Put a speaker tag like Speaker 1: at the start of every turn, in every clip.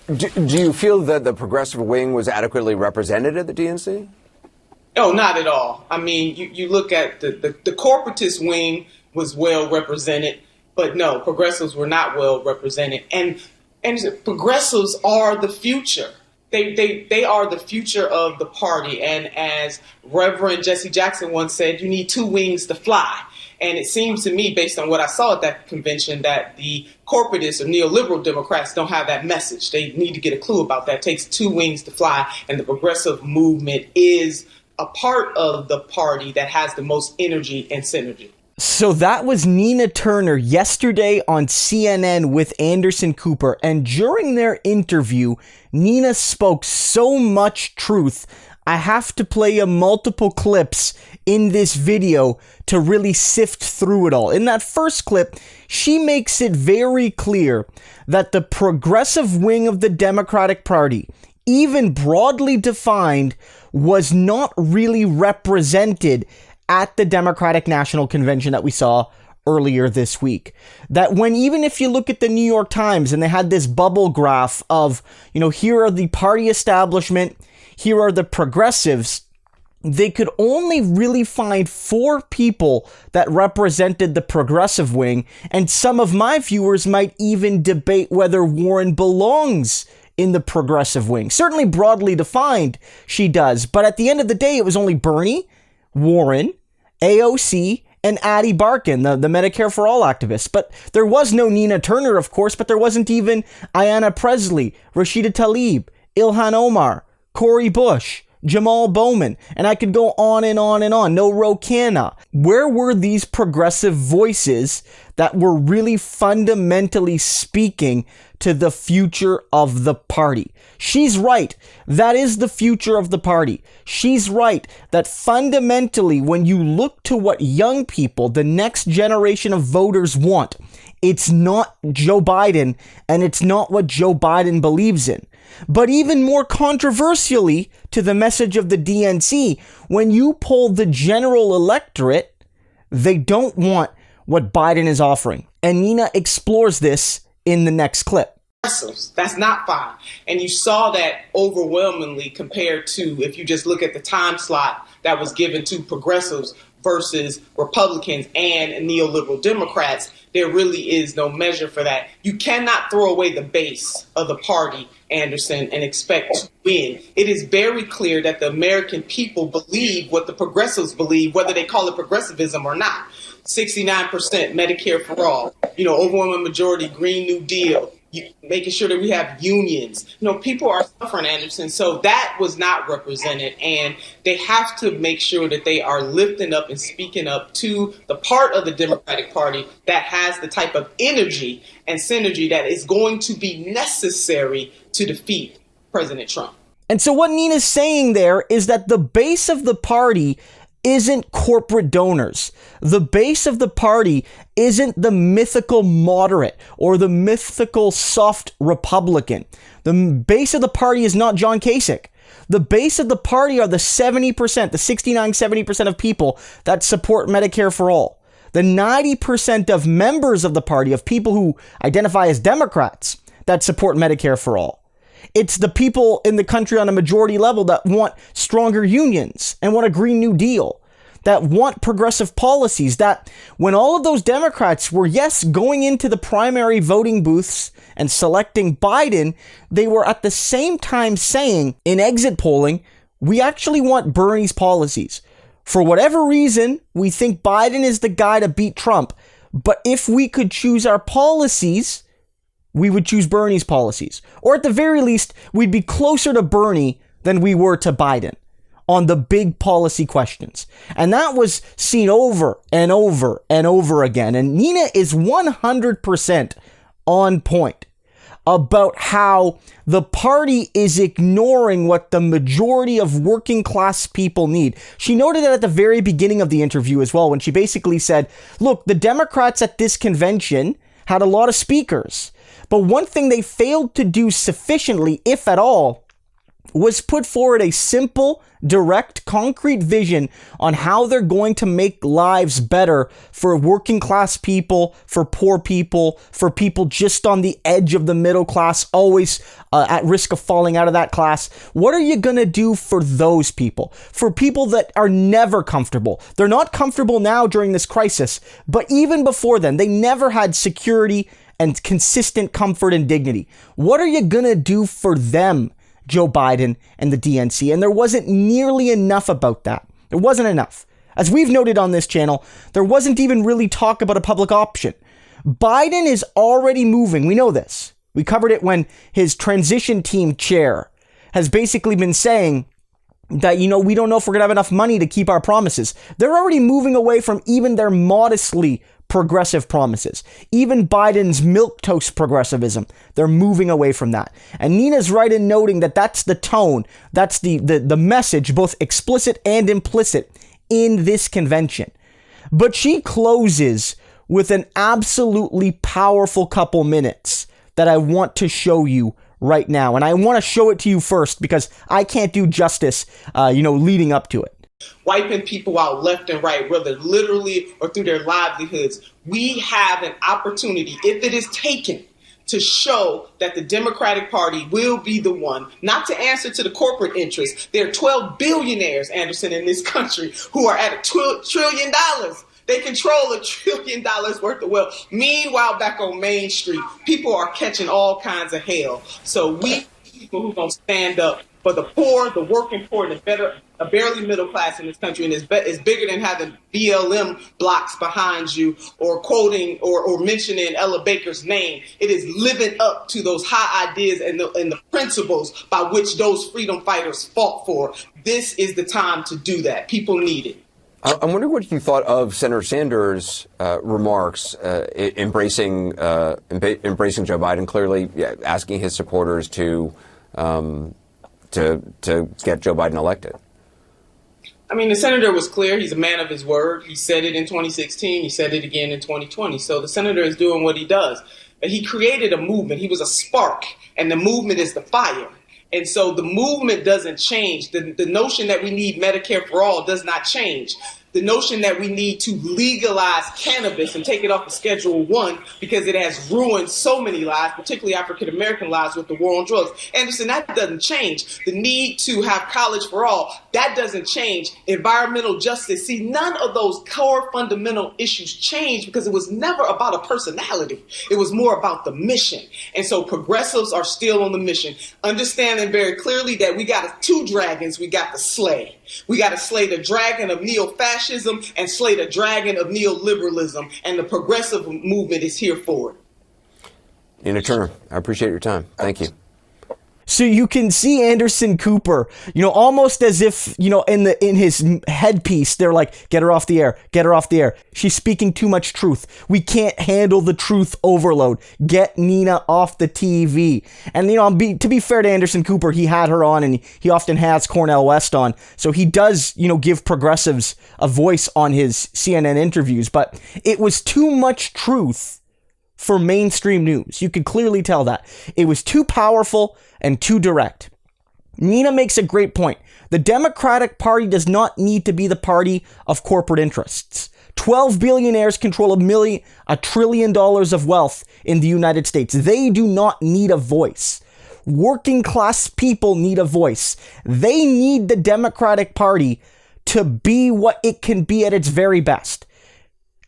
Speaker 1: Do you feel that the progressive wing was adequately represented at the DNC?
Speaker 2: No, not at all. I mean, you look at the corporatist wing was well represented, but no, progressives were not well represented. And progressives are the future. They are the future of the party. And as Reverend Jesse Jackson once said, you need two wings to fly. And it seems to me, based on what I saw at that convention, that the corporatists or neoliberal Democrats don't have that message. They need to get a clue about that. It takes two wings to fly, and the progressive movement is a part of the party that has the most energy and synergy.
Speaker 3: So that was Nina Turner yesterday on CNN with Anderson Cooper. And during their interview, Nina spoke so much truth. I have to play multiple clips in this video to really sift through it all. In that first clip, she makes it very clear that the progressive wing of the Democratic Party, even broadly defined, was not really represented at the Democratic National Convention that we saw earlier this week. That when, even if you look at the New York Times and they had this bubble graph of, here are the party establishment, here are the progressives, they could only really find 4 people that represented the progressive wing, and some of my viewers might even debate whether Warren belongs in the progressive wing. Certainly broadly defined, she does, but at the end of the day, it was only Bernie, Warren, AOC, and Ady Barkan, the Medicare for All activist. But there was no Nina Turner, of course, but there wasn't even Ayanna Pressley, Rashida Tlaib, Ilhan Omar, Cori Bush, Jamal Bowman, and I could go on and on and on. No Ro Khanna. Where were these progressive voices that were really fundamentally speaking to the future of the party? She's right. That is the future of the party. She's right that fundamentally, when you look to what young people, the next generation of voters want, it's not Joe Biden, and it's not what Joe Biden believes in. But even more controversially to the message of the DNC, when you poll the general electorate, they don't want what Biden is offering. And Nina explores this in the next clip.
Speaker 2: That's not fine. And you saw that overwhelmingly compared to, if you just look at the time slot that was given to progressives versus Republicans and neoliberal Democrats, there really is no measure for that. You cannot throw away the base of the party, Anderson, and expect to win. It is very clear that the American people believe what the progressives believe, whether they call it progressivism or not. 69% Medicare for all, overwhelming majority Green New Deal, making sure that we have unions. People are suffering, Anderson. So that was not represented. And they have to make sure that they are lifting up and speaking up to the part of the Democratic Party that has the type of energy and synergy that is going to be necessary to defeat President Trump.
Speaker 3: And so what Nina's saying there is that the base of the party isn't corporate donors. The base of the party isn't the mythical moderate or the mythical soft Republican. The base of the party is not John Kasich. The base of the party are the 70%, the 69-70% of people that support Medicare for all. The 90% of members of the party, of people who identify as Democrats, that support Medicare for all. It's the people in the country on a majority level that want stronger unions and want a Green New Deal, that want progressive policies, that when all of those Democrats were, yes, going into the primary voting booths and selecting Biden, they were at the same time saying in exit polling, we actually want Bernie's policies. For whatever reason, we think Biden is the guy to beat Trump. But if we could choose our policies, we would choose Bernie's policies. Or at the very least, we'd be closer to Bernie than we were to Biden on the big policy questions. And that was seen over and over and over again. And Nina is 100% on point about how the party is ignoring what the majority of working class people need. She noted that at the very beginning of the interview as well, when she basically said, look, the Democrats at this convention had a lot of speakers. But one thing they failed to do sufficiently, if at all, was put forward a simple, direct, concrete vision on how they're going to make lives better for working class people, for poor people, for people just on the edge of the middle class, always at risk of falling out of that class. What are you going to do for those people? For people that are never comfortable. They're not comfortable now during this crisis, but even before then, they never had security and consistent comfort and dignity. What are you going to do for them, Joe Biden and the DNC? And there wasn't nearly enough about that. There wasn't enough. As we've noted on this channel, there wasn't even really talk about a public option. Biden is already moving. We know this. We covered it when his transition team chair has basically been saying that, we don't know if we're going to have enough money to keep our promises. They're already moving away from even their modestly progressive promises. Even Biden's milquetoast progressivism, they're moving away from that. And Nina's right in noting that that's the tone, that's the message, both explicit and implicit, in this convention. But she closes with an absolutely powerful couple minutes that I want to show you right now. And I want to show it to you first because I can't do justice, leading up to it.
Speaker 2: Wiping people out left and right, whether literally or through their livelihoods. We have an opportunity, if it is taken, to show that the Democratic Party will be the one, not to answer to the corporate interests. There are 12 billionaires, Anderson, in this country who are at $1 trillion. They control $1 trillion worth of wealth. Meanwhile, back on Main Street, people are catching all kinds of hell. So we people who are going to stand up for the poor, the working poor, and a barely middle class in this country, and it's bigger than having BLM blocks behind you or quoting or mentioning Ella Baker's name. It is living up to those high ideas and the principles by which those freedom fighters fought for. This is the time to do that. People need it.
Speaker 1: I'm wondering what you thought of Senator Sanders' remarks embracing Joe Biden, clearly asking his supporters to get Joe Biden elected.
Speaker 2: I mean, the senator was clear. He's a man of his word. He said it in 2016. He said it again in 2020. So the senator is doing what he does. He created a movement. He was a spark, and the movement is the fire. And so the movement doesn't change. The notion that we need Medicare for all does not change. The notion that we need to legalize cannabis and take it off of Schedule 1 because it has ruined so many lives, particularly African-American lives with the war on drugs. Anderson, that doesn't change. The need to have college for all, that doesn't change. Environmental justice, see, none of those core fundamental issues change because it was never about a personality. It was more about the mission. And so progressives are still on the mission, understanding very clearly that we got two dragons we got to slay. We got to slay the dragon of neo-fascism and slay the dragon of neoliberalism, and the progressive movement is here for it.
Speaker 1: Nina Turner, I appreciate your time. Thank you.
Speaker 3: So you can see Anderson Cooper, almost as if, in his headpiece, they're like, get her off the air, get her off the air. She's speaking too much truth. We can't handle the truth overload. Get Nina off the TV. And, to be fair to Anderson Cooper, he had her on, and he often has Cornel West on. So he does, give progressives a voice on his CNN interviews, but it was too much truth for mainstream news. You could clearly tell that. It was too powerful and too direct. Nina makes a great point. The Democratic Party does not need to be the party of corporate interests. 12 billionaires control $1 trillion of wealth in the United States. They do not need a voice. Working class people need a voice. They need the Democratic Party to be what it can be at its very best.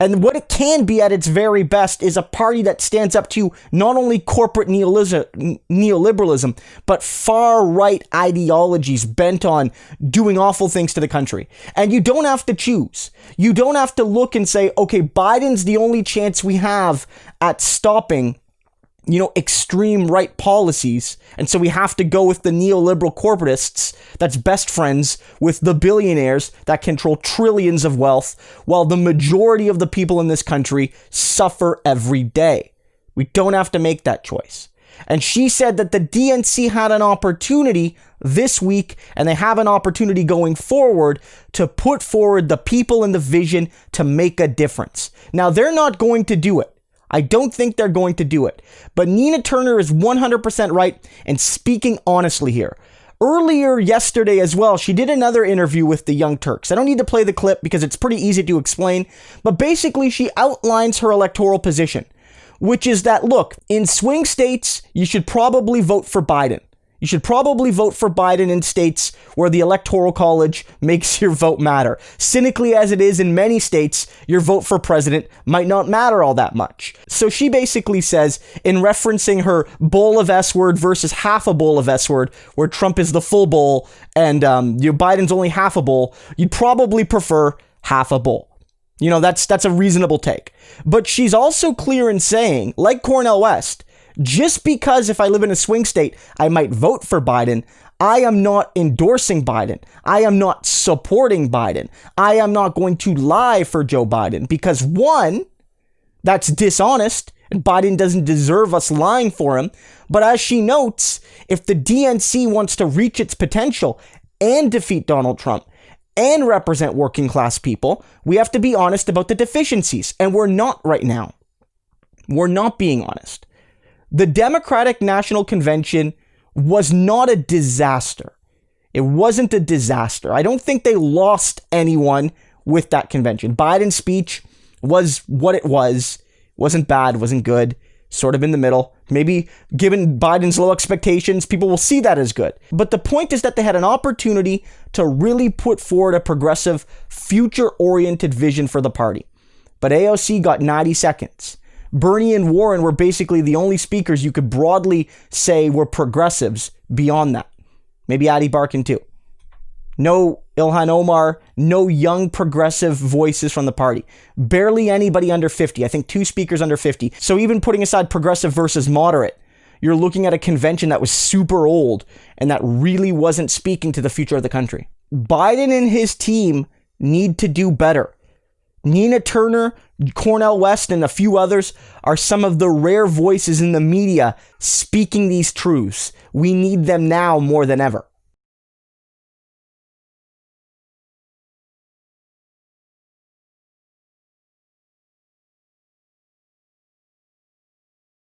Speaker 3: And what it can be at its very best is a party that stands up to not only corporate neoliberalism, but far-right ideologies bent on doing awful things to the country. And you don't have to choose. You don't have to look and say, okay, Biden's the only chance we have at stopping extreme right policies. And so we have to go with the neoliberal corporatists that's best friends with the billionaires that control trillions of wealth, while the majority of the people in this country suffer every day. We don't have to make that choice. And she said that the DNC had an opportunity this week, and they have an opportunity going forward to put forward the people and the vision to make a difference. Now, they're not going to do it. I don't think they're going to do it. But Nina Turner is 100% right and speaking honestly here. Earlier yesterday as well, she did another interview with the Young Turks. I don't need to play the clip because it's pretty easy to explain, but basically she outlines her electoral position, which is that, look, in swing states, you should probably vote for Biden. You should probably vote for Biden in states where the Electoral College makes your vote matter. Cynically as it is in many states, your vote for president might not matter all that much. So she basically says, in referencing her bowl of S-word versus half a bowl of S-word, where Trump is the full bowl and Biden's only half a bowl, you'd probably prefer half a bowl. You know, that's a reasonable take. But she's also clear in saying, like Cornel West, just because if I live in a swing state, I might vote for Biden, I am not endorsing Biden. I am not supporting Biden. I am not going to lie for Joe Biden because, one, that's dishonest and Biden doesn't deserve us lying for him. But as she notes, if the DNC wants to reach its potential and defeat Donald Trump and represent working class people, we have to be honest about the deficiencies. And we're not right now. We're not being honest. The Democratic National Convention was not a disaster. It wasn't a disaster. I don't think they lost anyone with that convention. Biden's speech was what it was. Wasn't bad, wasn't good, sort of in the middle. Maybe given Biden's low expectations, people will see that as good. But the point is that they had an opportunity to really put forward a progressive, future-oriented vision for the party. But AOC got 90 seconds. Bernie and Warren were basically the only speakers you could broadly say were progressives beyond that. Maybe Adi Barkan too. No Ilhan Omar, no young progressive voices from the party. Barely anybody under 50. I think 2 speakers under 50. So even putting aside progressive versus moderate, you're looking at a convention that was super old and that really wasn't speaking to the future of the country. Biden and his team need to do better. Nina Turner, Cornel West, and a few others are some of the rare voices in the media speaking these truths. We need them now more than ever.